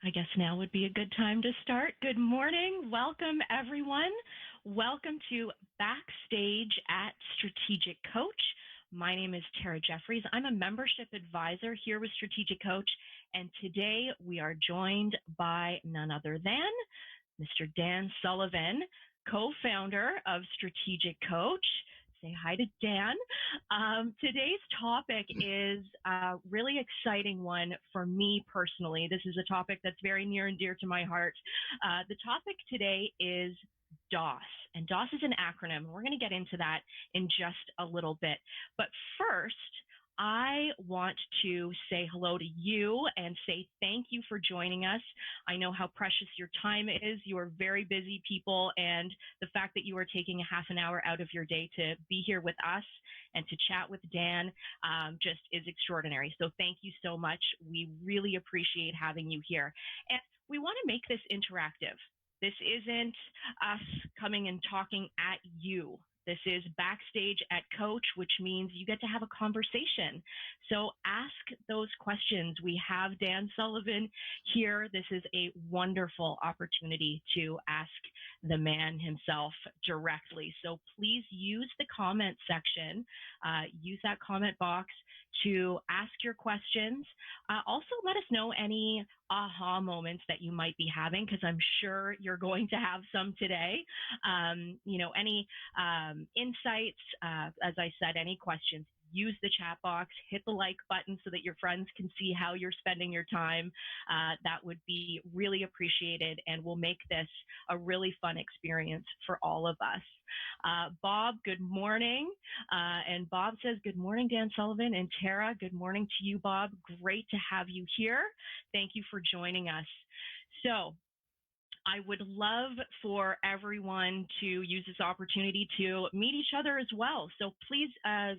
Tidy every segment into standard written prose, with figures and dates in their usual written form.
I guess now would be a good time to start. Good morning. Welcome, everyone. Welcome to Backstage at Strategic Coach. My name is Tara Jeffries. I'm a membership advisor here with Strategic Coach, and today we are joined by none other than Mr. Dan Sullivan, co-founder of Strategic Coach. Say hi to Dan. Today's topic is a really exciting one for me personally. This is a topic that's very near and dear to my heart. The topic today is DOS, and DOS is an acronym, and we're going to get into that in just a little bit. But first, I want to say hello to you and say thank you for joining us. I know how precious your time is. You are very busy people, and the fact that you are taking a half an hour out of your day to be here with us and to chat with Dan just is extraordinary. So thank you so much. We really appreciate having you here. And we want to make this interactive. This isn't us coming and talking at you. This is Backstage at Coach, which means you get to have a conversation. So ask those questions. We have Dan Sullivan here. This is a wonderful opportunity to ask the man himself directly. So please use the comment section, use that comment box to ask your questions. Also, let us know any aha moments that you might be having, because I'm sure you're going to have some today. Any insights, as I said, any questions, use the chat box, hit the like button so that your friends can see how you're spending your time. That would be really appreciated, and will make this a really fun experience for all of us. Bob, good morning. And Bob says, good morning, Dan Sullivan. And Tara, good morning to you, Bob. Great to have you here. Thank you for joining us. So I would love for everyone to use this opportunity to meet each other as well. So please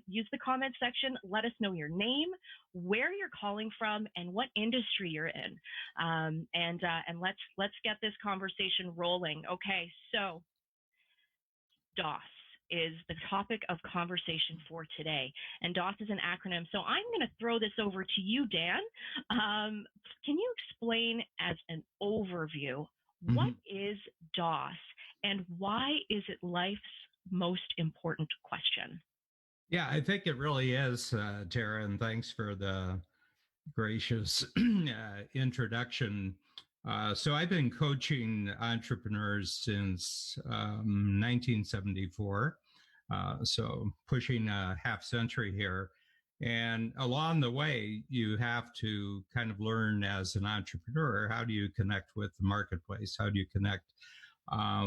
use the comment section. Let us know your name, where you're calling from, and what industry you're in. And let's get this conversation rolling. Okay, so DOS is the topic of conversation for today. And DOS is an acronym. So I'm going to throw this over to you, Dan. Can you explain as an overview, what is DOS and why is it life's most important question? Yeah, I think it really is, Tara, and thanks for the gracious introduction. So I've been coaching entrepreneurs since 1974, so pushing a half century here. And along the way, you have to kind of learn as an entrepreneur, how do you connect with the marketplace? How do you connect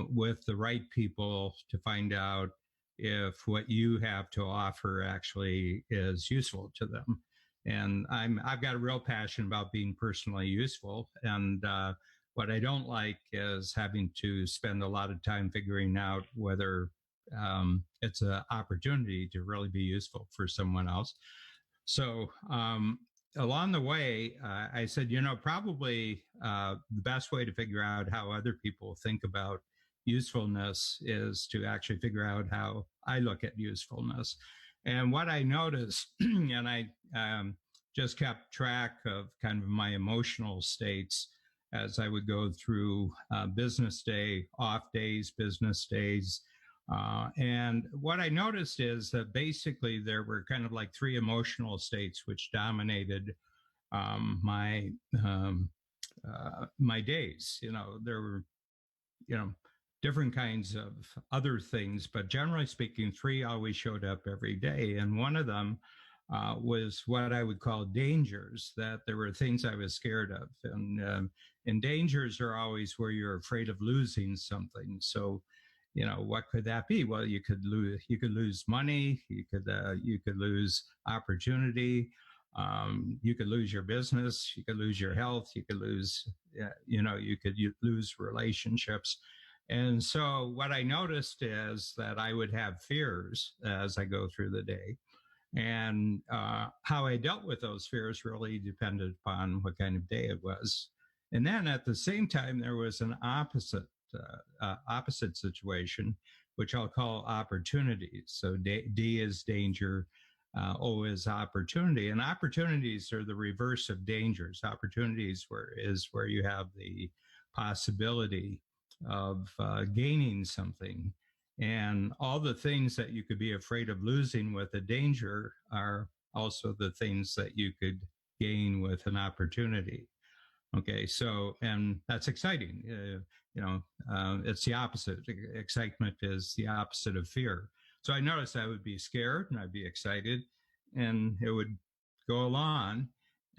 with the right people to find out if what you have to offer actually is useful to them? And I've got a real passion about being personally useful. And what I don't like is having to spend a lot of time figuring out whether it's an opportunity to really be useful for someone else. So along the way, I said, probably the best way to figure out how other people think about usefulness is to actually figure out how I look at usefulness. And what I noticed, and I just kept track of kind of my emotional states as I would go through business day, off days, business days. And what I noticed is that basically there were kind of like three emotional states which dominated my days. There were, different kinds of other things, but generally speaking, three always showed up every day. And one of them was what I would call dangers, that there were things I was scared of. And dangers are always where you're afraid of losing something. So, what could that be? Well, you could lose money, you could lose opportunity, you could lose your business, you could lose your health, you could lose, you could lose relationships. And so what I noticed is that I would have fears as I go through the day. And how I dealt with those fears really depended upon what kind of day it was. And then at the same time, there was an opposite situation, which I'll call opportunities. So D is danger, O is opportunity, and opportunities are the reverse of dangers. Opportunities is where you have the possibility of gaining something, and all the things that you could be afraid of losing with a danger are also the things that you could gain with an opportunity. Okay, so and that's exciting. It's the opposite. Excitement is the opposite of fear. So I noticed I would be scared and I'd be excited, and it would go along.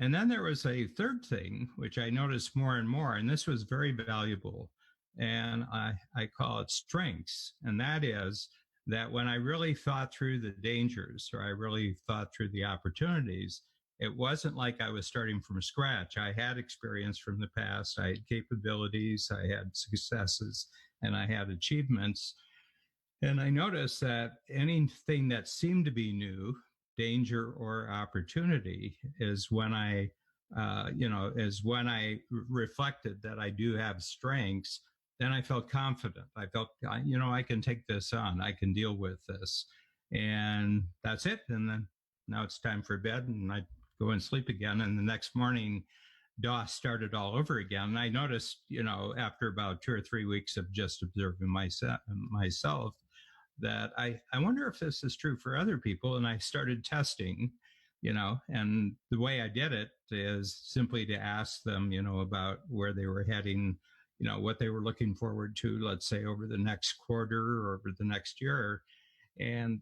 And then there was a third thing which I noticed more and more, and this was very valuable, and I call it strengths, and that is that when I really thought through the dangers or I really thought through the opportunities, it wasn't like I was starting from scratch. I had experience from the past, I had capabilities, I had successes, and I had achievements. And I noticed that anything that seemed to be new, danger or opportunity, is when I reflected that I do have strengths. Then I felt confident. I felt, I can take this on. I can deal with this, and that's it. And then now it's time for bed, and I go and sleep again. And the next morning, DOS started all over again. And I noticed, after about 2 or 3 weeks of just observing myself, that I wonder if this is true for other people. And I started testing, and the way I did it is simply to ask them, about where they were heading, what they were looking forward to, let's say over the next quarter or over the next year. And,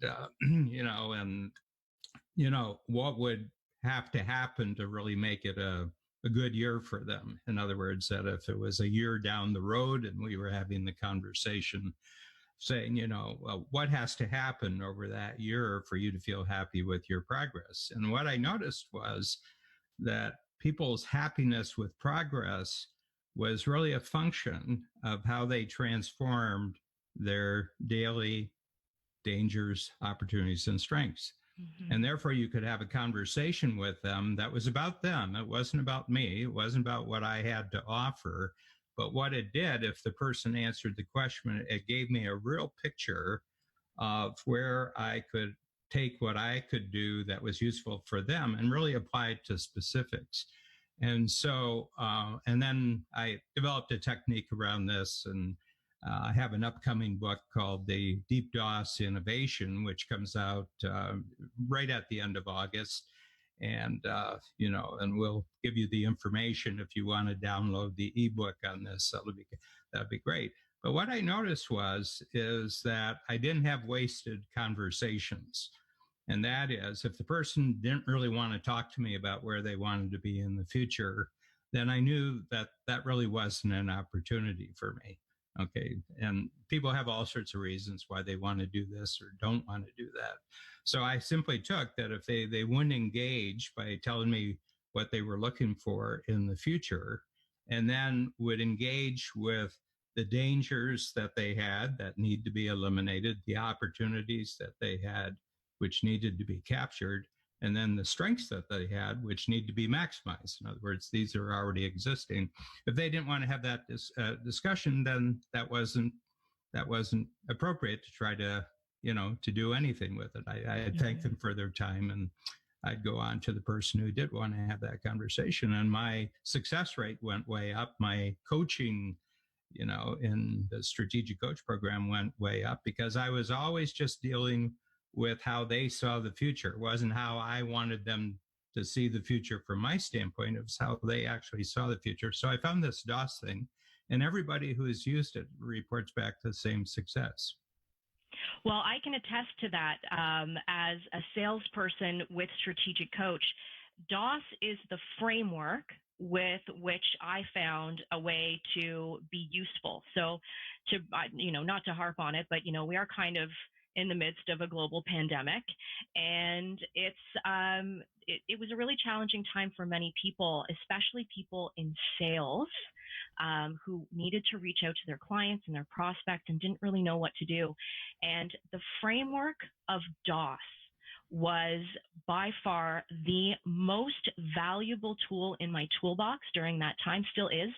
what would have to happen to really make it a good year for them. In other words, that if it was a year down the road and we were having the conversation saying, well, what has to happen over that year for you to feel happy with your progress? And what I noticed was that people's happiness with progress was really a function of how they transformed their daily dangers, opportunities, and strengths. Mm-hmm. And therefore, you could have a conversation with them that was about them. It wasn't about me. It wasn't about what I had to offer. But what it did, if the person answered the question, it gave me a real picture of where I could take what I could do that was useful for them and really apply it to specifics. And so, and then I developed a technique around this, and I have an upcoming book called The Deep DOS Innovation, which comes out right at the end of August. And, and we'll give you the information if you want to download the ebook on this. That'd be great. But what I noticed is that I didn't have wasted conversations. And that is, if the person didn't really want to talk to me about where they wanted to be in the future, then I knew that that really wasn't an opportunity for me. Okay. And people have all sorts of reasons why they want to do this or don't want to do that. So I simply took that if they wouldn't engage by telling me what they were looking for in the future, and then would engage with the dangers that they had that need to be eliminated, the opportunities that they had, which needed to be captured, and then the strengths that they had, which need to be maximized. In other words, these are already existing. If they didn't want to have that discussion, then that wasn't appropriate to try to do anything with it. I'd thank them for their time, and I'd go on to the person who did want to have that conversation. And my success rate went way up. My coaching, in the strategic coach program went way up because I was always just dealing with how they saw the future. It wasn't how I wanted them to see the future from my standpoint. It was how they actually saw the future. So I found this DOS thing, and everybody who has used it reports back the same success. Well, I can attest to that. As a salesperson with Strategic Coach, DOS is the framework with which I found a way to be useful. So not to harp on it, but, we are kind of in the midst of a global pandemic, and it was a really challenging time for many people, especially people in sales, who needed to reach out to their clients and their prospects and didn't really know what to do. And the framework of DOS was by far the most valuable tool in my toolbox during that time, still is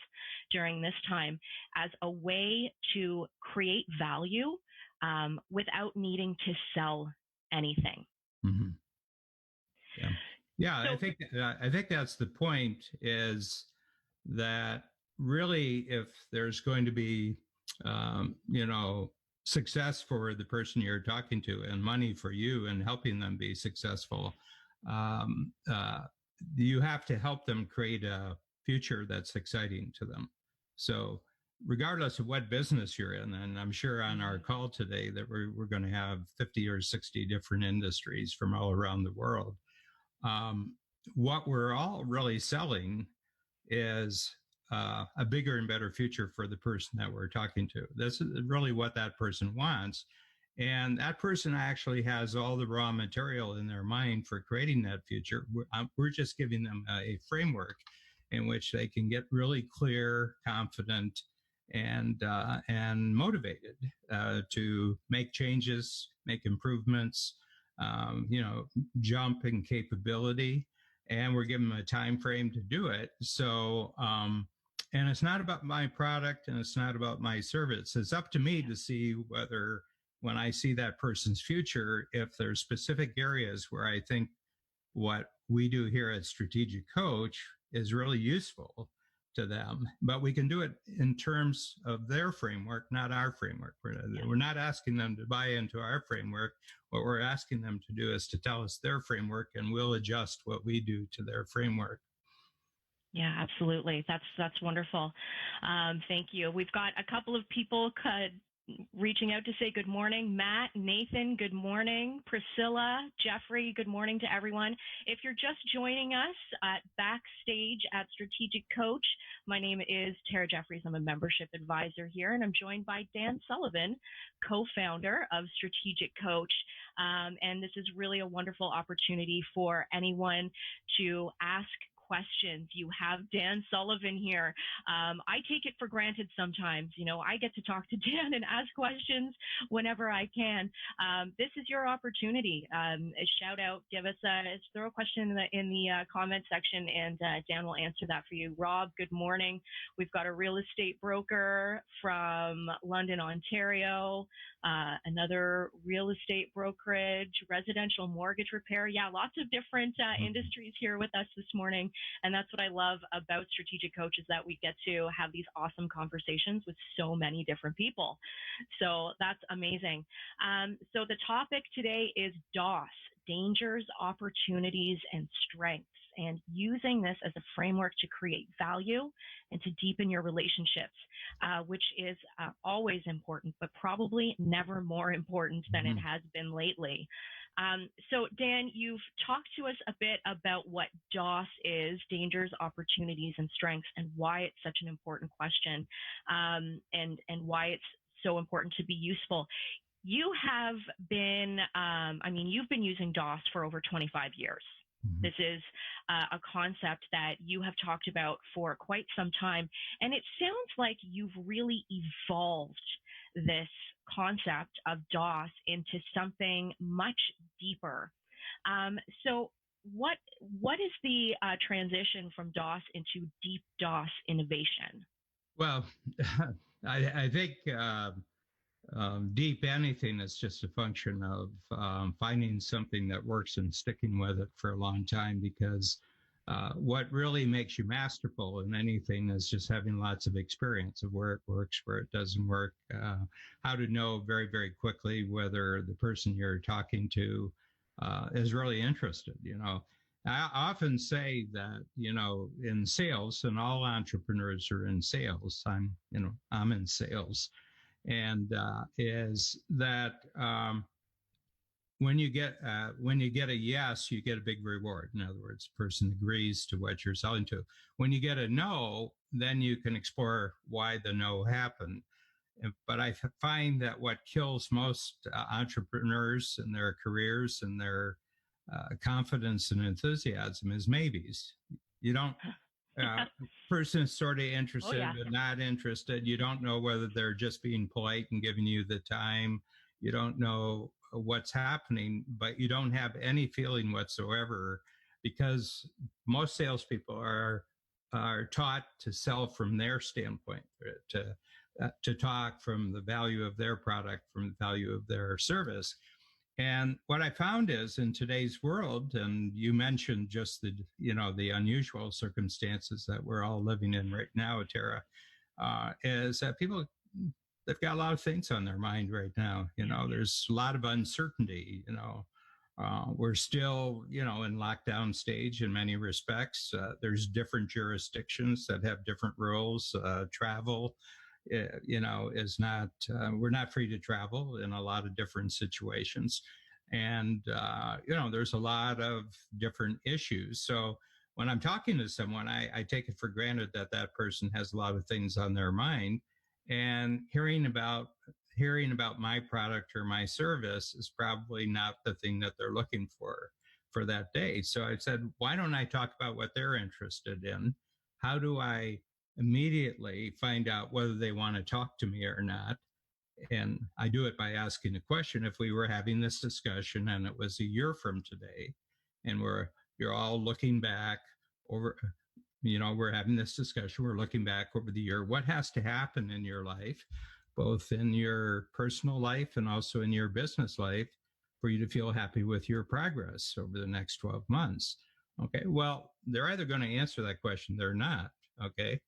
during this time, as a way to create value without needing to sell anything. Mm-hmm. Yeah. Yeah. So, I think that's the point, is that really, if there's going to be, you know, success for the person you're talking to and money for you and helping them be successful, um, uh, you have to help them create a future that's exciting to them. So, regardless of what business you're in, and I'm sure on our call today that we're going to have 50 or 60 different industries from all around the world. Um, what we're all really selling is a bigger and better future for the person that we're talking to. This is really what that person wants. And that person actually has all the raw material in their mind for creating that future. We're just giving them a framework in which they can get really clear, confident, and motivated to make changes, make improvements, you know, jump in capability, and we're giving them a time frame to do it. So, and it's not about my product and it's not about my service. It's up to me to see whether, when I see that person's future, if there's specific areas where I think what we do here at Strategic Coach is really useful to them. But we can do it in terms of their framework, not our framework. We're not asking them to buy into our framework. What we're asking them to do is to tell us their framework, and we'll adjust what we do to their framework. yeah, absolutely. That's wonderful. Thank you. We've got a couple of people reaching out to say good morning. Matt, Nathan, good morning. Priscilla, Jeffrey, good morning to everyone. If you're just joining us at Backstage at Strategic Coach, my name is Tara Jeffries. I'm a membership advisor here, and I'm joined by Dan Sullivan, co-founder of Strategic Coach. And this is really a wonderful opportunity for anyone to ask questions. You have Dan Sullivan here. I take it for granted sometimes. You know, I get to talk to Dan and ask questions whenever I can. This is your opportunity. A shout out, throw a question in the comment section, and Dan will answer that for you. Rob, good morning. We've got a real estate broker from London, Ontario. Another real estate brokerage, residential mortgage repair. Yeah, lots of different industries here with us this morning. And that's what I love about Strategic Coach, is that we get to have these awesome conversations with so many different people. So that's amazing. So the topic today is DOS, dangers, opportunities, and strengths, and using this as a framework to create value and to deepen your relationships, which is always important, but probably never more important than it has been lately. So Dan, you've talked to us a bit about what DOS is, dangers, opportunities, and strengths, and why it's such an important question, and why it's so important to be useful. You have been, you've been using DOS for over 25 years. This is a concept that you have talked about for quite some time, and it sounds like you've really evolved this concept of DOS into something much deeper. So what is the transition from DOS into deep DOS innovation? Well, I think deep anything is just a function of finding something that works and sticking with it for a long time, because what really makes you masterful in anything is just having lots of experience of where it works, where it doesn't work, how to know very, very quickly whether the person you're talking to is really interested. You know, I often say that, you know, in sales, and all entrepreneurs are in sales. I'm in sales. And is that when you get a yes, you get a big reward. In other words, the person agrees to what you're selling to. When you get a no, then you can explore why the no happened. But I find that what kills most entrepreneurs in their careers and their confidence and enthusiasm is maybes. You don't. Person is sort of interested, but not interested. You don't know whether they're just being polite and giving you the time. You don't know what's happening, but you don't have any feeling whatsoever, because most salespeople are taught to sell from their standpoint, to talk from the value of their product, from the value of their service. And what I found is in today's world, and you mentioned just the unusual circumstances that we're all living in right now, Tara, is that people, they've got a lot of things on their mind right now. There's a lot of uncertainty. We're still, in lockdown stage in many respects. There's different jurisdictions that have different rules. Travel, is not, we're not free to travel in a lot of different situations. And, there's a lot of different issues. So when I'm talking to someone, I take it for granted that that person has a lot of things on their mind. And hearing about my product or my service is probably not the thing that they're looking for that day. So I said, why don't I talk about what they're interested in? How do I immediately find out whether they want to talk to me or not? And I do it by asking a question. If we were having this discussion and it was a year from today, and you're all looking back over, we're having this discussion, we're looking back over the year, what has to happen in your life, both in your personal life and also in your business life, for you to feel happy with your progress over the next 12 months? Okay, well, they're either going to answer that question, they're not. Okay,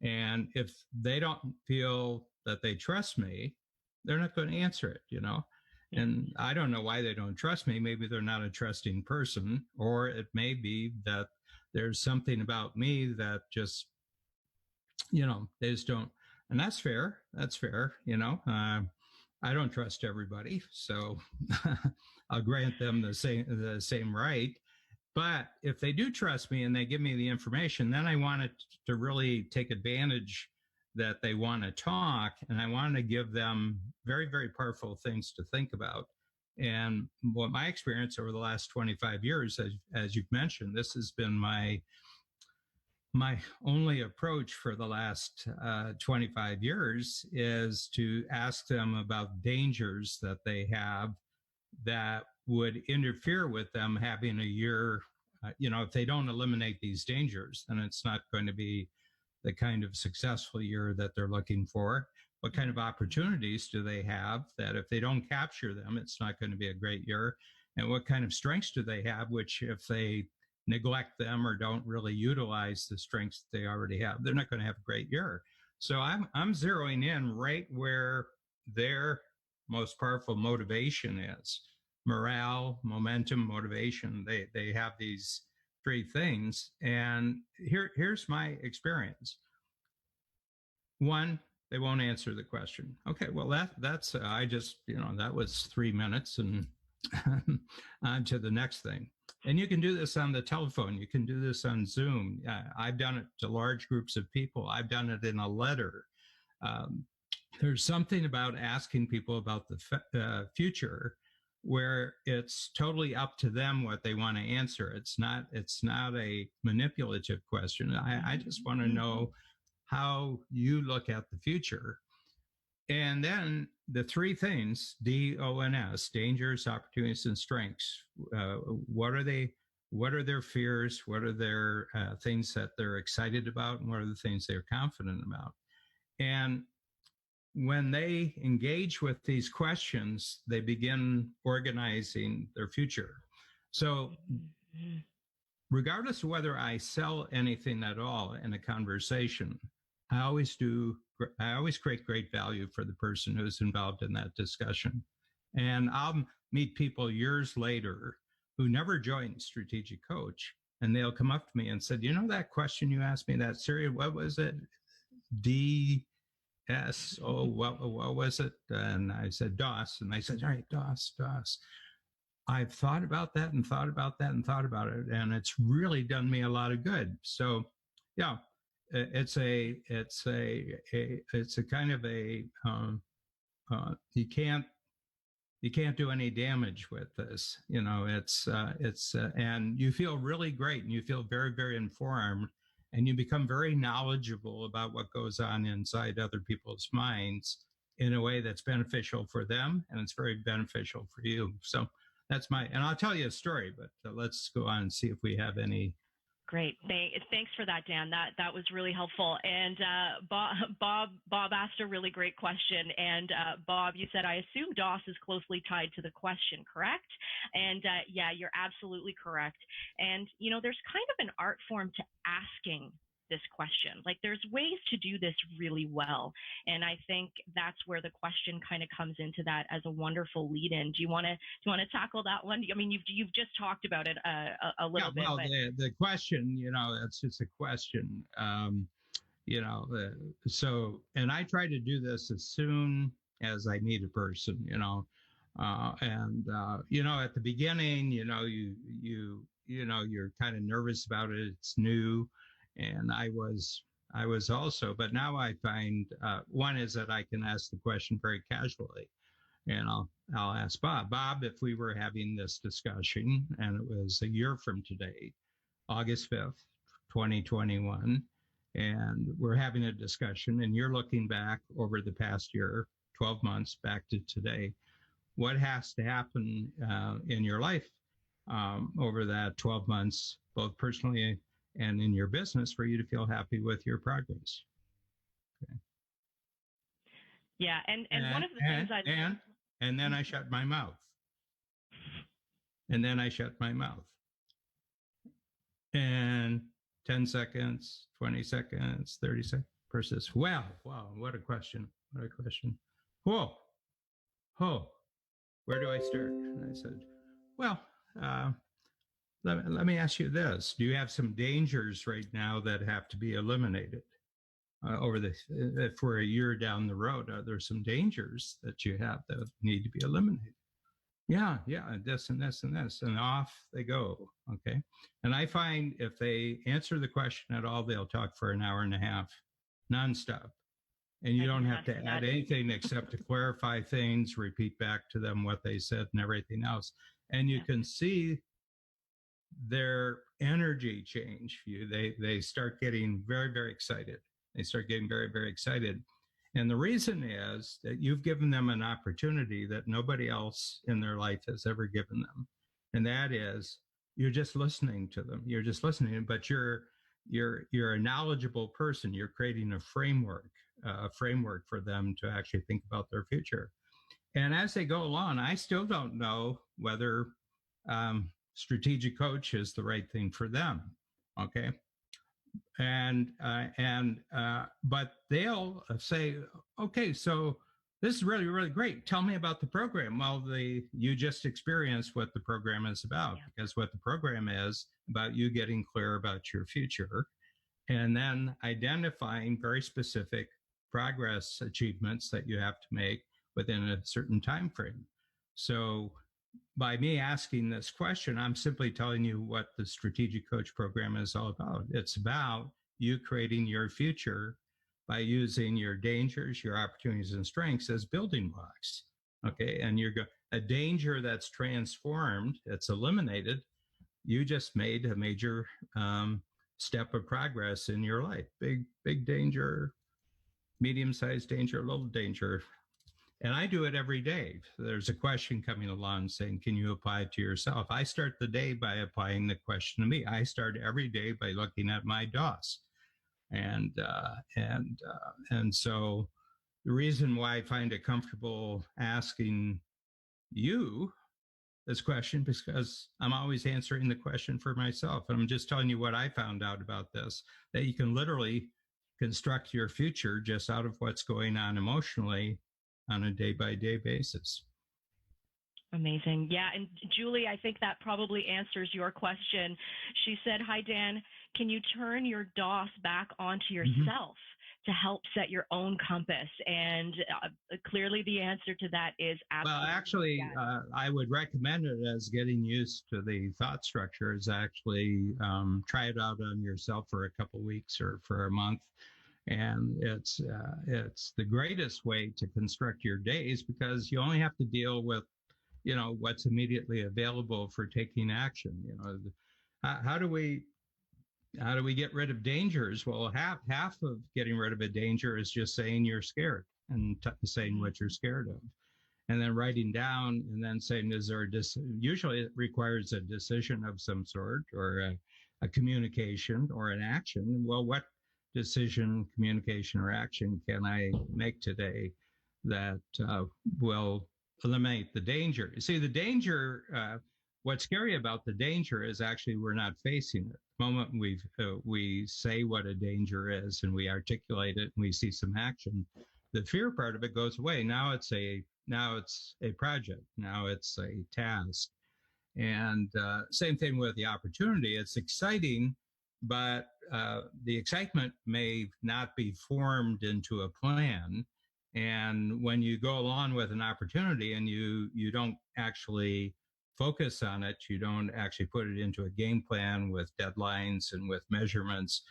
and if they don't feel that they trust me, they're not going to answer it. And I don't know why they don't trust me. Maybe they're not a trusting person, or it may be that there's something about me that just, they just don't. And that's fair. That's fair. I don't trust everybody, so I'll grant them the same right. But if they do trust me and they give me the information, then I want it to really take advantage that they want to talk, and I want to give them very, very powerful things to think about. And what my experience over the last 25 years, as you've mentioned, this has been my only approach for the last 25 years, is to ask them about dangers that they have that would interfere with them having a year. If they don't eliminate these dangers, then it's not going to be the kind of successful year that they're looking for. What kind of opportunities do they have that if they don't capture them, it's not going to be a great year? And what kind of strengths do they have, which if they neglect them or don't really utilize the strengths they already have, they're not going to have a great year. So I'm zeroing in right where their most powerful motivation is. Morale, momentum, motivation. They have these three things. And here's my experience. One, they won't answer the question. Okay, well that's I just, that was 3 minutes, and on to the next thing. And you can do this on the telephone. You can do this on Zoom. I've done it to large groups of people. I've done it in a letter. There's something about asking people about the future where it's totally up to them what they want to answer. It's not a manipulative question. I just want to know how you look at the future. And then the three things, DONS, dangers, opportunities, and strengths. What are they? What are their fears? What are their things that they're excited about? And what are the things they're confident about? And when they engage with these questions, they begin organizing their future. So regardless of whether I sell anything at all in a conversation, I always create great value for the person who's involved in that discussion. And I'll meet people years later who never joined Strategic Coach, and they'll come up to me and said, that question you asked me, that series, what was it? What was it? And I said, DOS. And they said, all right, DOS. I've thought about that and thought about that and thought about it, and it's really done me a lot of good. So, yeah, it's a kind of a you can't do any damage with this. And you feel really great, and you feel very, very informed, and you become very knowledgeable about what goes on inside other people's minds in a way that's beneficial for them, and it's very beneficial for you. So and I'll tell you a story, but let's go on and see if we have any Great. Thanks for that, Dan. That was really helpful. And Bob asked a really great question. And Bob, you said, I assume DOS is closely tied to the question, correct? And yeah, you're absolutely correct. And, there's kind of an art form to asking this question. Like there's ways to do this really well. And I think that's where the question kind of comes into that as a wonderful lead in. Do you want to tackle that one? I mean, you've just talked about it a little bit. Well, but... the question, it's just a question. So, and I try to do this as soon as I meet a person, at the beginning, you're kind of nervous about it. It's new. And I was also, but now I find one is that I can ask the question very casually, and I'll ask Bob, if we were having this discussion, and it was a year from today, August 5th, 2021, and we're having a discussion, and you're looking back over the past year, 12 months back to today, what has to happen in your life over that 12 months, both personally and in your business, for you to feel happy with your progress. Okay. Yeah, and one of the things and then I shut my mouth. And then I shut my mouth. And 10 seconds, 20 seconds, 30 seconds. Person says, wow, what a question. What a question. Whoa, where do I start? And I said, well, let me ask you this. Do you have some dangers right now that have to be eliminated for a year down the road? Are there some dangers that you have that need to be eliminated? Yeah, this and this and this, and off they go. Okay. And I find if they answer the question at all, they'll talk for an hour and a half nonstop. And you don't have to add anything except to clarify things, repeat back to them what they said and everything else. And you can see their energy change. They start getting very, very excited. They start getting very, very excited. And the reason is that you've given them an opportunity that nobody else in their life has ever given them. And that is, you're just listening to them. You're just listening, but you're a knowledgeable person. You're creating a framework for them to actually think about their future. And as they go along, I still don't know whether strategic coach is the right thing for them. Okay. But they'll say, okay, so this is really, really great. Tell me about the program. Well, you just experienced what the program is about, because what the program is about you getting clear about your future and then identifying very specific progress achievements that you have to make within a certain time frame. So by me asking this question, I'm simply telling you what the Strategic Coach program is all about. It's about you creating your future by using your dangers, your opportunities, and strengths as building blocks. Okay, and a danger that's transformed, it's eliminated. You just made a major step of progress in your life. Big danger, medium-sized danger, little danger. And I do it every day. There's a question coming along saying, can you apply it to yourself? I start the day by applying the question to me. I start every day by looking at my DOS. And so the reason why I find it comfortable asking you this question, because I'm always answering the question for myself. And I'm just telling you what I found out about this, that you can literally construct your future just out of what's going on emotionally on a day-by-day basis. Amazing. Yeah. And Julie, I think that probably answers your question. She said, hi, Dan, can you turn your DOS back onto yourself to help set your own compass? And clearly the answer to that is absolutely. Well, actually, yes. I would recommend it as getting used to the thought structure is actually try it out on yourself for a couple of weeks or for a month. And it's the greatest way to construct your days, because you only have to deal with, what's immediately available for taking action. How do we get rid of dangers? Well, half of getting rid of a danger is just saying you're scared and saying what you're scared of, and then writing down and then saying, usually it requires a decision of some sort or a communication or an action. Well, what decision, communication, or action can I make today that will eliminate the danger? You see, the danger, what's scary about the danger is actually we're not facing it. The moment we say what a danger is and we articulate it and we see some action, the fear part of it goes away. Now it's a project. Now it's a task. And same thing with the opportunity. It's exciting, but the excitement may not be formed into a plan. And when you go along with an opportunity and you don't actually focus on it, you don't actually put it into a game plan with deadlines and with measurements,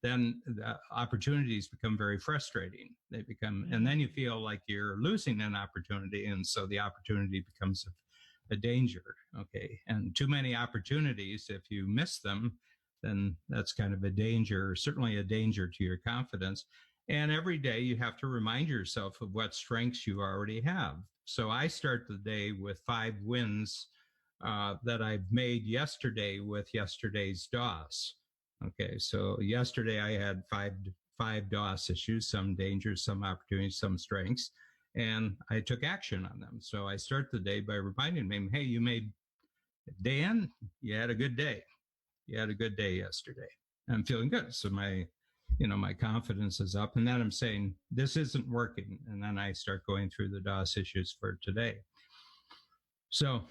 then the opportunities become very frustrating. They become, and then you feel like you're losing an opportunity. And so the opportunity becomes a danger. Okay. And too many opportunities, if you miss them, then that's kind of a danger, certainly a danger to your confidence. And every day you have to remind yourself of what strengths you already have. So I start the day with 5 wins that I've made yesterday with yesterday's DOS. Okay. So yesterday I had five DOS issues, some dangers, some opportunities, some strengths, and I took action on them. So I start the day by reminding him, hey, Dan, you had a good day. You had a good day yesterday. I'm feeling good. So my confidence is up. And then I'm saying, this isn't working. And then I start going through the DOS issues for today. So,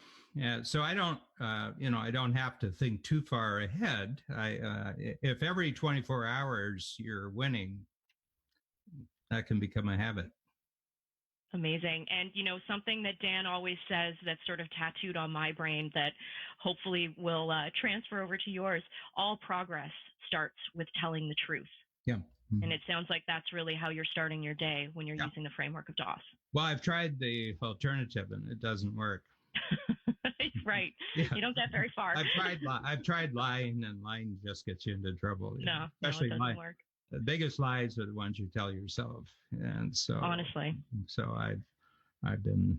so I don't, I don't have to think too far ahead. If every 24 hours you're winning, that can become a habit. Amazing. And, something that Dan always says that's sort of tattooed on my brain that hopefully will transfer over to yours, all progress starts with telling the truth. Yeah. And it sounds like that's really how you're starting your day when you're using the framework of DOS. Well, I've tried the alternative and it doesn't work. Right. Yeah. You don't get very far. I've tried lying, and lying just gets you into trouble. No, especially it doesn't work. The biggest lies are the ones you tell yourself. And so honestly, so I've been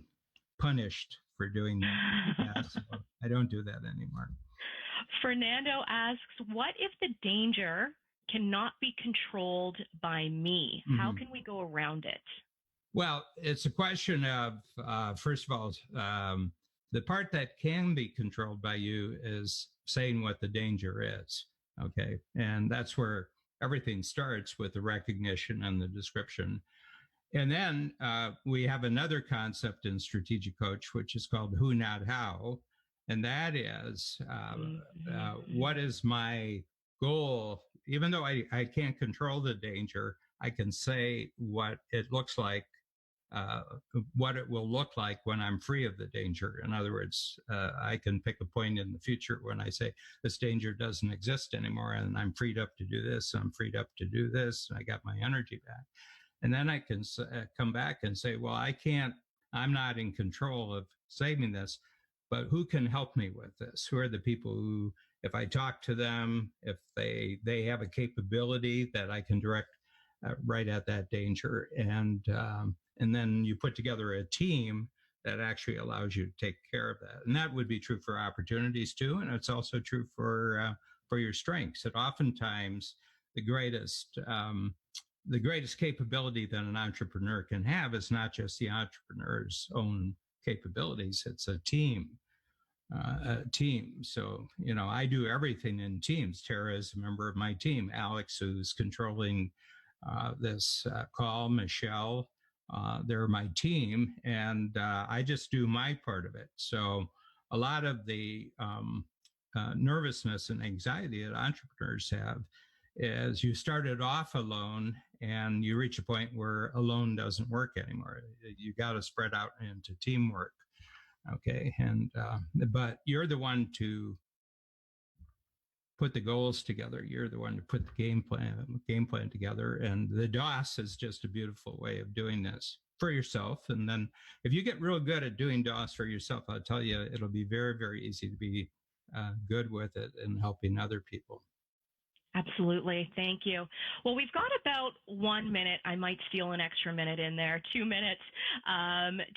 punished for doing that. So I don't do that anymore. Fernando asks, what if the danger cannot be controlled by me? How can we go around it? Well, it's a question of, first of all, the part that can be controlled by you is saying what the danger is. Okay. And that's where everything starts, with the recognition and the description. And then we have another concept in Strategic Coach, which is called who, not how. And that is what is my goal? Even though I can't control the danger, I can say what it looks like, what it will look like when I'm free of the danger. In other words, I can pick a point in the future when I say this danger doesn't exist anymore, and I'm freed up to do this, I'm freed up to do this, and I got my energy back. And then I can come back and say, well, I'm not in control of saving this, but who can help me with this? Who are the people who, if I talk to them, if they have a capability that I can direct right at that danger, and then you put together a team that actually allows you to take care of that. And that would be true for opportunities too, and it's also true for your strengths. And oftentimes, the greatest capability that an entrepreneur can have is not just the entrepreneur's own capabilities; it's a team. So, I do everything in teams. Tara is a member of my team. Alex, who's controlling this call, Michelle, they're my team, and I just do my part of it. So a lot of the nervousness and anxiety that entrepreneurs have is you started off alone and you reach a point where alone doesn't work anymore. You got to spread out into teamwork. Okay. And, but you're the one to put the goals together. You're the one to put the game plan together. And the DOS is just a beautiful way of doing this for yourself. And then if you get real good at doing DOS for yourself, I'll tell you, it'll be very, very easy to be good with it and helping other people. Absolutely. Thank you. Well, we've got about 1 minute. I might steal an extra minute in there, 2 minutes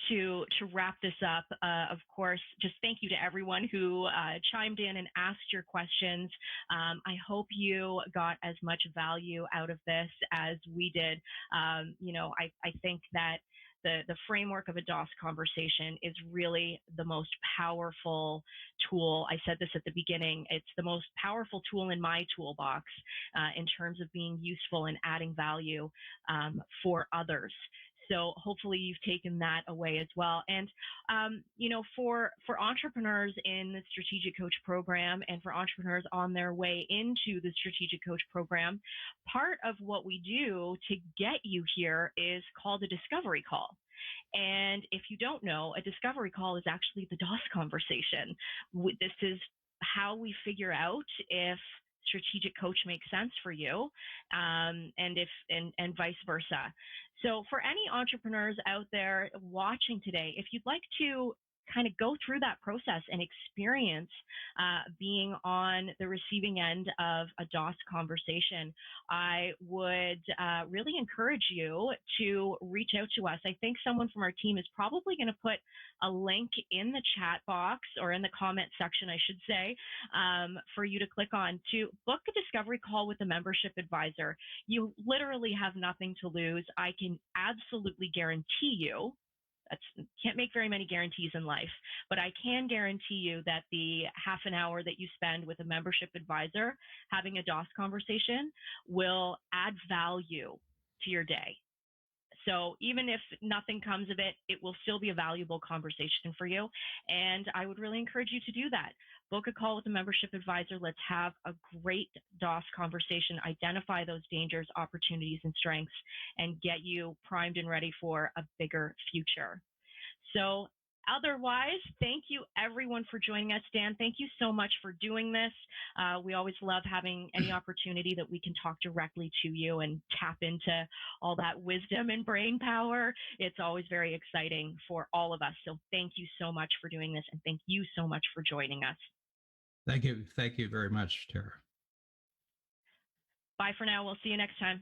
to wrap this up. Of course, just thank you to everyone who chimed in and asked your questions. I hope you got as much value out of this as we did. I think that the framework of a DOS conversation is really the most powerful tool. I said this at the beginning. It's the most powerful tool in my toolbox in terms of being useful and adding value for others. So hopefully you've taken that away as well. And for entrepreneurs in the Strategic Coach program and for entrepreneurs on their way into the Strategic Coach program, part of what we do to get you here is called a discovery call. And if you don't know, a discovery call is actually the DOS conversation. This is how we figure out if Strategic Coach makes sense for you, and vice versa. So for any entrepreneurs out there watching today, if you'd like to kind of go through that process and experience being on the receiving end of a DOS conversation, I would really encourage you to reach out to us. I think someone from our team is probably going to put a link in the chat box or in the comment section, I should say, for you to click on to book a discovery call with a membership advisor. You literally have nothing to lose. I can absolutely guarantee you, can't make very many guarantees in life, but I can guarantee you that the half an hour that you spend with a membership advisor having a DOS conversation will add value to your day. So even if nothing comes of it, it will still be a valuable conversation for you. And I would really encourage you to do that. Book a call with a membership advisor. Let's have a great DOS conversation, identify those dangers, opportunities, and strengths, and get you primed and ready for a bigger future. So otherwise, thank you everyone for joining us. Dan, thank you so much for doing this. We always love having any opportunity that we can talk directly to you and tap into all that wisdom and brain power. It's always very exciting for all of us. So thank you so much for doing this, and thank you so much for joining us. Thank you. Thank you very much, Tara. Bye for now. We'll see you next time.